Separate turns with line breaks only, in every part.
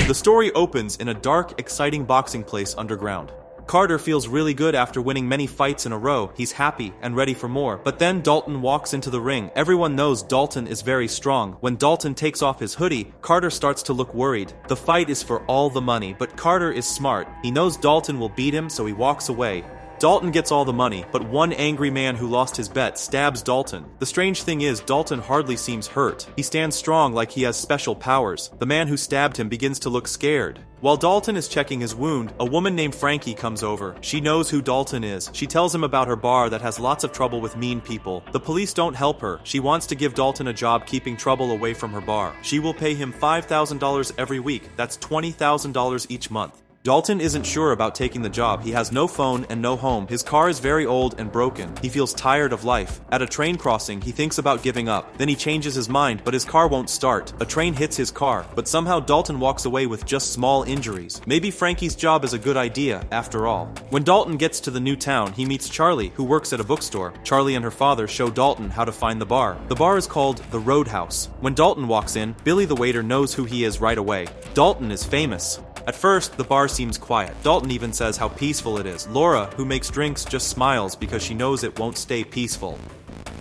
The story opens in a dark, exciting boxing place underground. Carter feels really good after winning many fights in a row. He's happy and ready for more. But then Dalton walks into the ring. Everyone knows Dalton is very strong. When Dalton takes off his hoodie, Carter starts to look worried. The fight is for all the money, but Carter is smart. He knows Dalton will beat him, so he walks away. Dalton gets all the money, but one angry man who lost his bet stabs Dalton. The strange thing is, Dalton hardly seems hurt. He stands strong like he has special powers. The man who stabbed him begins to look scared. While Dalton is checking his wound, a woman named Frankie comes over. She knows who Dalton is. She tells him about her bar that has lots of trouble with mean people. The police don't help her. She wants to give Dalton a job keeping trouble away from her bar. She will pay him $5,000 every week. That's $20,000 each month. Dalton isn't sure about taking the job. He has no phone and no home. His car is very old and broken. He feels tired of life. At a train crossing, he thinks about giving up. Then he changes his mind, but his car won't start. A train hits his car, but somehow Dalton walks away with just small injuries. Maybe Frankie's job is a good idea, after all. When Dalton gets to the new town, he meets Charlie, who works at a bookstore. Charlie and her father show Dalton how to find the bar. The bar is called the Roadhouse. When Dalton walks in, Billy the waiter knows who he is right away. Dalton is famous. At first, the bar seems quiet. Dalton even says how peaceful it is. Laura, who makes drinks, just smiles because she knows it won't stay peaceful.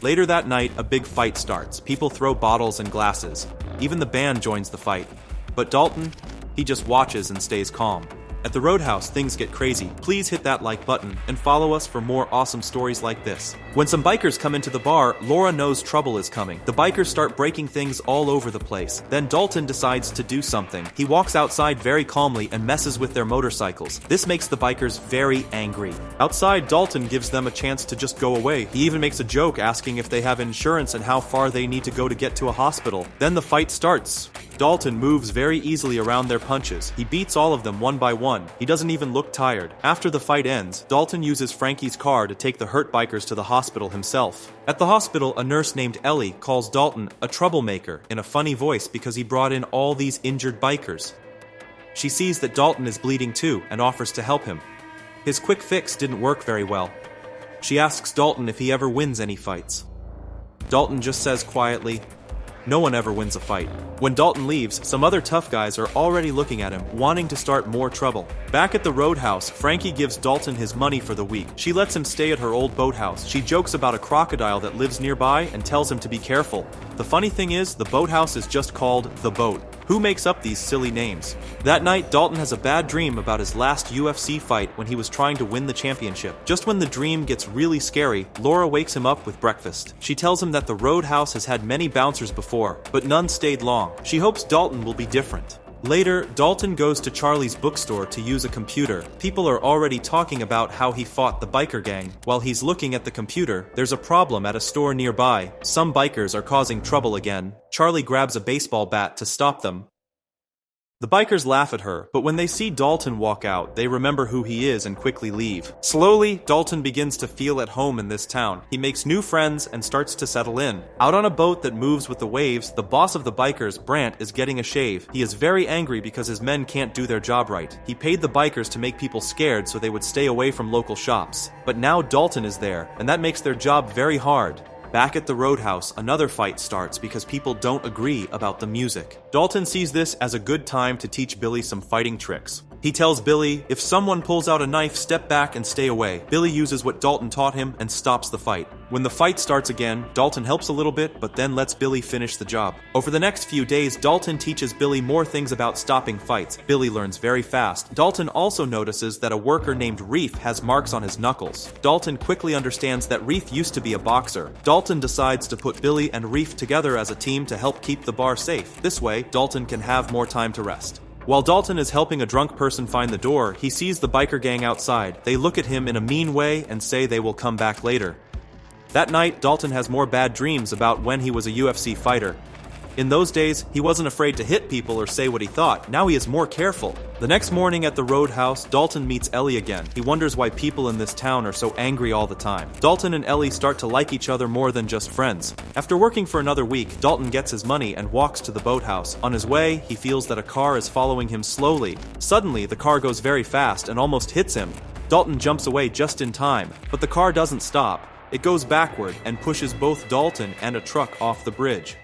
Later that night, a big fight starts. People throw bottles and glasses. Even the band joins the fight. But Dalton, he just watches and stays calm. At the Roadhouse, things get crazy. Please hit that like button and follow us for more awesome stories like this. When some bikers come into the bar, Laura knows trouble is coming. The bikers start breaking things all over the place. Then Dalton decides to do something. He walks outside very calmly and messes with their motorcycles. This makes the bikers very angry. Outside, Dalton gives them a chance to just go away. He even makes a joke asking if they have insurance and how far they need to go to get to a hospital. Then the fight starts. Dalton moves very easily around their punches. He beats all of them one by one. He doesn't even look tired. After the fight ends, Dalton uses Frankie's car to take the hurt bikers to the hospital himself. At the hospital, a nurse named Ellie calls Dalton a troublemaker in a funny voice because he brought in all these injured bikers. She sees that Dalton is bleeding too and offers to help him. His quick fix didn't work very well. She asks Dalton if he ever wins any fights. Dalton just says quietly, "No one ever wins a fight." When Dalton leaves, some other tough guys are already looking at him, wanting to start more trouble. Back at the Roadhouse, Frankie gives Dalton his money for the week. She lets him stay at her old boathouse. She jokes about a crocodile that lives nearby and tells him to be careful. The funny thing is, the boathouse is just called The Boat. Who makes up these silly names? That night, Dalton has a bad dream about his last UFC fight when he was trying to win the championship. Just when the dream gets really scary, Laura wakes him up with breakfast. She tells him that the Roadhouse has had many bouncers before, but none stayed long. She hopes Dalton will be different. Later, Dalton goes to Charlie's bookstore to use a computer. People are already talking about how he fought the biker gang. While he's looking at the computer, there's a problem at a store nearby. Some bikers are causing trouble again. Charlie grabs a baseball bat to stop them. The bikers laugh at her, but when they see Dalton walk out, they remember who he is and quickly leave. Slowly, Dalton begins to feel at home in this town. He makes new friends and starts to settle in. Out on a boat that moves with the waves, the boss of the bikers, Brant, is getting a shave. He is very angry because his men can't do their job right. He paid the bikers to make people scared so they would stay away from local shops. But now Dalton is there, and that makes their job very hard. Back at the Roadhouse, another fight starts because people don't agree about the music. Dalton sees this as a good time to teach Billy some fighting tricks. He tells Billy, if someone pulls out a knife, step back and stay away. Billy uses what Dalton taught him and stops the fight. When the fight starts again, Dalton helps a little bit, but then lets Billy finish the job. Over the next few days, Dalton teaches Billy more things about stopping fights. Billy learns very fast. Dalton also notices that a worker named Reef has marks on his knuckles. Dalton quickly understands that Reef used to be a boxer. Dalton decides to put Billy and Reef together as a team to help keep the bar safe. This way, Dalton can have more time to rest. While Dalton is helping a drunk person find the door, he sees the biker gang outside. They look at him in a mean way and say they will come back later. That night, Dalton has more bad dreams about when he was a UFC fighter. In those days, he wasn't afraid to hit people or say what he thought. Now he is more careful. The next morning at the Roadhouse, Dalton meets Ellie again. He wonders why people in this town are so angry all the time. Dalton and Ellie start to like each other more than just friends. After working for another week, Dalton gets his money and walks to the boathouse. On his way, he feels that a car is following him slowly. Suddenly, the car goes very fast and almost hits him. Dalton jumps away just in time, but the car doesn't stop. It goes backward and pushes both Dalton and a truck off the bridge.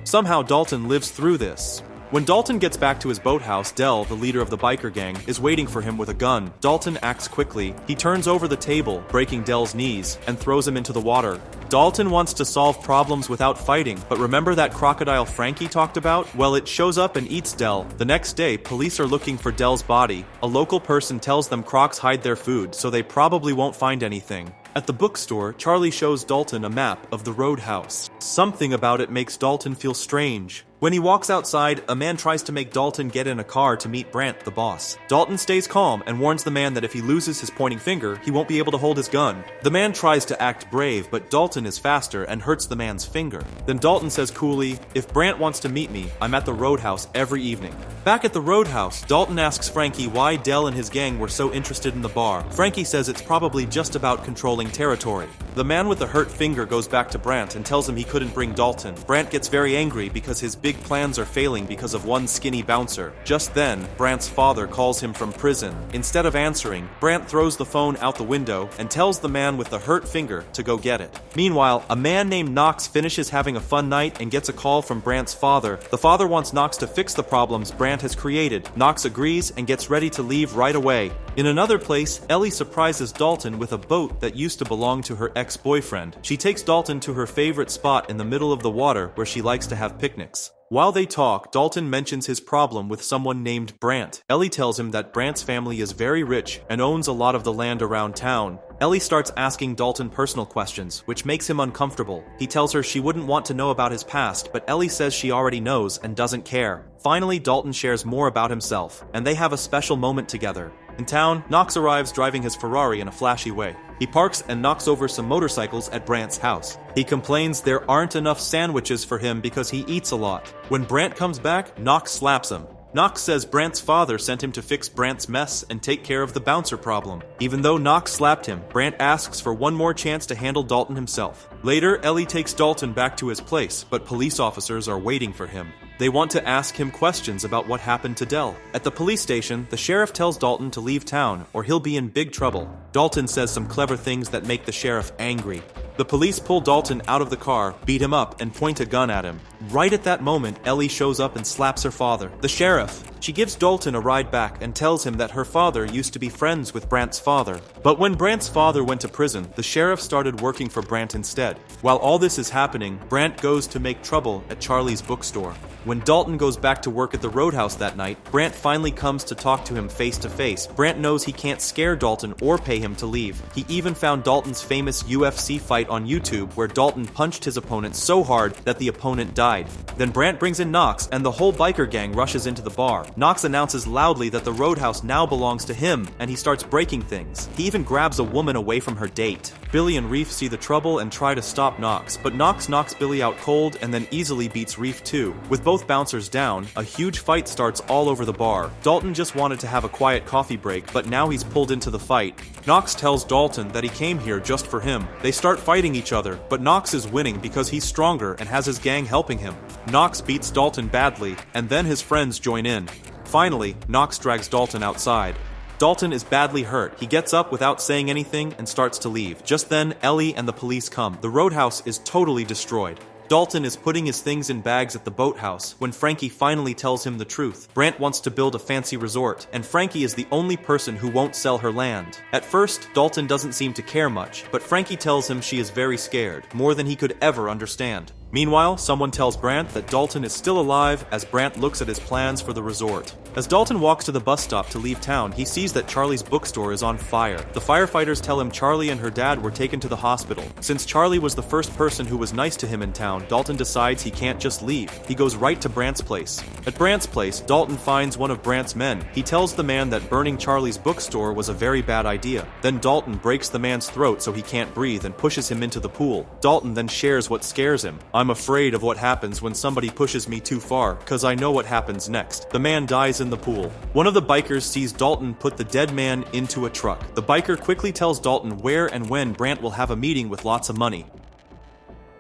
Somehow Dalton lives through this. When Dalton gets back to his boathouse, Del, the leader of the biker gang, is waiting for him with a gun. Dalton acts quickly. He turns over the table, breaking Del's knees, and throws him into the water. Dalton wants to solve problems without fighting, but remember that crocodile Frankie talked about? Well, it shows up and eats Del. The next day, police are looking for Del's body. A local person tells them crocs hide their food, so they probably won't find anything. At the bookstore, Charlie shows Dalton a map of the roadhouse. Something about it makes Dalton feel strange. When he walks outside, a man tries to make Dalton get in a car to meet Brant, the boss. Dalton stays calm and warns the man that if he loses his pointing finger, he won't be able to hold his gun. The man tries to act brave, but Dalton is faster and hurts the man's finger. Then Dalton says coolly, "If Brant wants to meet me, I'm at the roadhouse every evening." Back at the roadhouse, Dalton asks Frankie why Del and his gang were so interested in the bar. Frankie says it's probably just about controlling territory. The man with the hurt finger goes back to Brant and tells him he couldn't bring Dalton. Brant gets very angry because his big plans are failing because of one skinny bouncer. Just then, Brant's father calls him from prison. Instead of answering, Brant throws the phone out the window and tells the man with the hurt finger to go get it. Meanwhile, a man named Knox finishes having a fun night and gets a call from Brant's father. The father wants Knox to fix the problems Brant has created. Knox agrees and gets ready to leave right away. In another place, Ellie surprises Dalton with a boat that used to belong to her ex-boyfriend. She takes Dalton to her favorite spot in the middle of the water where she likes to have picnics. While they talk, Dalton mentions his problem with someone named Brant. Ellie tells him that Brant's family is very rich and owns a lot of the land around town. Ellie starts asking Dalton personal questions, which makes him uncomfortable. He tells her she wouldn't want to know about his past, but Ellie says she already knows and doesn't care. Finally, Dalton shares more about himself, and they have a special moment together. In town, Knox arrives driving his Ferrari in a flashy way. He parks and knocks over some motorcycles at Brant's house. He complains there aren't enough sandwiches for him because he eats a lot. When Brant comes back, Knox slaps him. Knox says Brant's father sent him to fix Brant's mess and take care of the bouncer problem. Even though Knox slapped him, Brant asks for one more chance to handle Dalton himself. Later, Ellie takes Dalton back to his place, but police officers are waiting for him. They want to ask him questions about what happened to Del. At the police station, the sheriff tells Dalton to leave town or he'll be in big trouble. Dalton says some clever things that make the sheriff angry. The police pull Dalton out of the car, beat him up, and point a gun at him. Right at that moment, Ellie shows up and slaps her father, the sheriff. She gives Dalton a ride back and tells him that her father used to be friends with Brant's father. But when Brant's father went to prison, the sheriff started working for Brant instead. While all this is happening, Brant goes to make trouble at Charlie's bookstore. When Dalton goes back to work at the roadhouse that night, Brant finally comes to talk to him face to face. Brant knows he can't scare Dalton or pay him to leave. He even found Dalton's famous UFC fight on YouTube where Dalton punched his opponent so hard that the opponent died. Then Brant brings in Knox and the whole biker gang rushes into the bar. Knox announces loudly that the roadhouse now belongs to him and he starts breaking things. He even grabs a woman away from her date. Billy and Reef see the trouble and try to stop Knox, but Knox knocks Billy out cold and then easily beats Reef too. With both bouncers down, a huge fight starts all over the bar. Dalton just wanted to have a quiet coffee break, but now he's pulled into the fight. Knox tells Dalton that he came here just for him. They start fighting each other, but Knox is winning because he's stronger and has his gang helping him. Knox beats Dalton badly, and then his friends join in. Finally, Knox drags Dalton outside. Dalton is badly hurt. He gets up without saying anything and starts to leave. Just then, Ellie and the police come. The roadhouse is totally destroyed. Dalton is putting his things in bags at the boathouse when Frankie finally tells him the truth. Brant wants to build a fancy resort, and Frankie is the only person who won't sell her land. At first, Dalton doesn't seem to care much, but Frankie tells him she is very scared, more than he could ever understand. Meanwhile, someone tells Brant that Dalton is still alive as Brant looks at his plans for the resort. As Dalton walks to the bus stop to leave town, he sees that Charlie's bookstore is on fire. The firefighters tell him Charlie and her dad were taken to the hospital. Since Charlie was the first person who was nice to him in town, Dalton decides he can't just leave. He goes right to Brant's place. At Brant's place, Dalton finds one of Brant's men. He tells the man that burning Charlie's bookstore was a very bad idea. Then Dalton breaks the man's throat so he can't breathe and pushes him into the pool. Dalton then shares what scares him. "I'm afraid of what happens when somebody pushes me too far, cause I know what happens next." The man dies in the pool. One of the bikers sees Dalton put the dead man into a truck. The biker quickly tells Dalton where and when Brant will have a meeting with lots of money.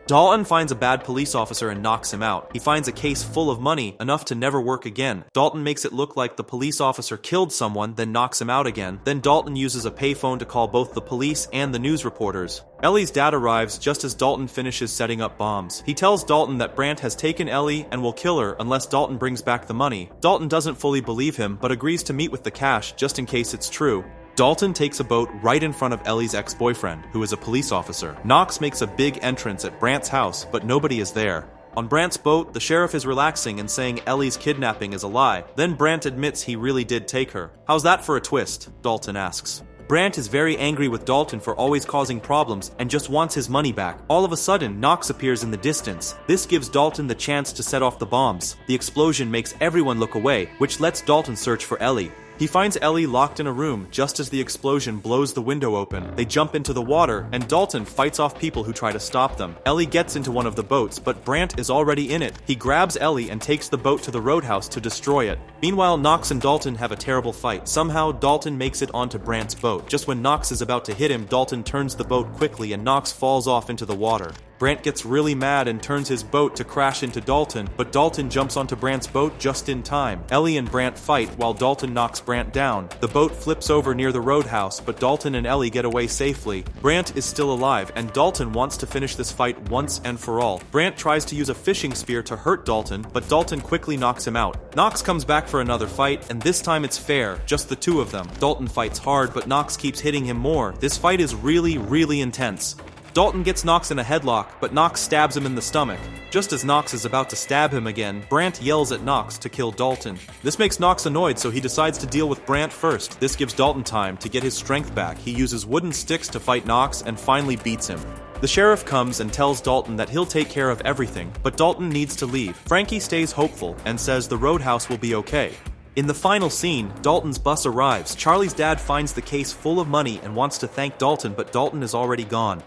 Dalton finds a bad police officer and knocks him out. He finds a case full of money, enough to never work again. Dalton makes it look like the police officer killed someone, then knocks him out again. Then Dalton uses a payphone to call both the police and the news reporters. Ellie's dad arrives just as Dalton finishes setting up bombs. He tells Dalton that Brandt has taken Ellie and will kill her unless Dalton brings back the money. Dalton doesn't fully believe him, but agrees to meet with the cash just in case it's true. Dalton takes a boat right in front of Ellie's ex-boyfriend, who is a police officer. Knox makes a big entrance at Brandt's house, but nobody is there. On Brandt's boat, the sheriff is relaxing and saying Ellie's kidnapping is a lie. Then Brandt admits he really did take her. "How's that for a twist?" Dalton asks. Brandt is very angry with Dalton for always causing problems and just wants his money back. All of a sudden, Knox appears in the distance. This gives Dalton the chance to set off the bombs. The explosion makes everyone look away, which lets Dalton search for Ellie. He finds Ellie locked in a room just as the explosion blows the window open. They jump into the water, and Dalton fights off people who try to stop them. Ellie gets into one of the boats, but Brandt is already in it. He grabs Ellie and takes the boat to the roadhouse to destroy it. Meanwhile, Knox and Dalton have a terrible fight. Somehow, Dalton makes it onto Brandt's boat. Just when Knox is about to hit him, Dalton turns the boat quickly and Knox falls off into the water. Brandt gets really mad and turns his boat to crash into Dalton, but Dalton jumps onto Brandt's boat just in time. Ellie and Brandt fight while Dalton knocks Brandt down. The boat flips over near the roadhouse, but Dalton and Ellie get away safely. Brandt is still alive, and Dalton wants to finish this fight once and for all. Brandt tries to use a fishing spear to hurt Dalton, but Dalton quickly knocks him out. Knox comes back for another fight, and this time it's fair, just the two of them. Dalton fights hard, but Knox keeps hitting him more. This fight is really intense. Dalton gets Knox in a headlock, but Knox stabs him in the stomach. Just as Knox is about to stab him again, Brandt yells at Knox to kill Dalton. This makes Knox annoyed, so he decides to deal with Brandt first. This gives Dalton time to get his strength back. He uses wooden sticks to fight Knox and finally beats him. The sheriff comes and tells Dalton that he'll take care of everything, but Dalton needs to leave. Frankie stays hopeful and says the roadhouse will be okay. In the final scene, Dalton's bus arrives. Charlie's dad finds the case full of money and wants to thank Dalton, but Dalton is already gone.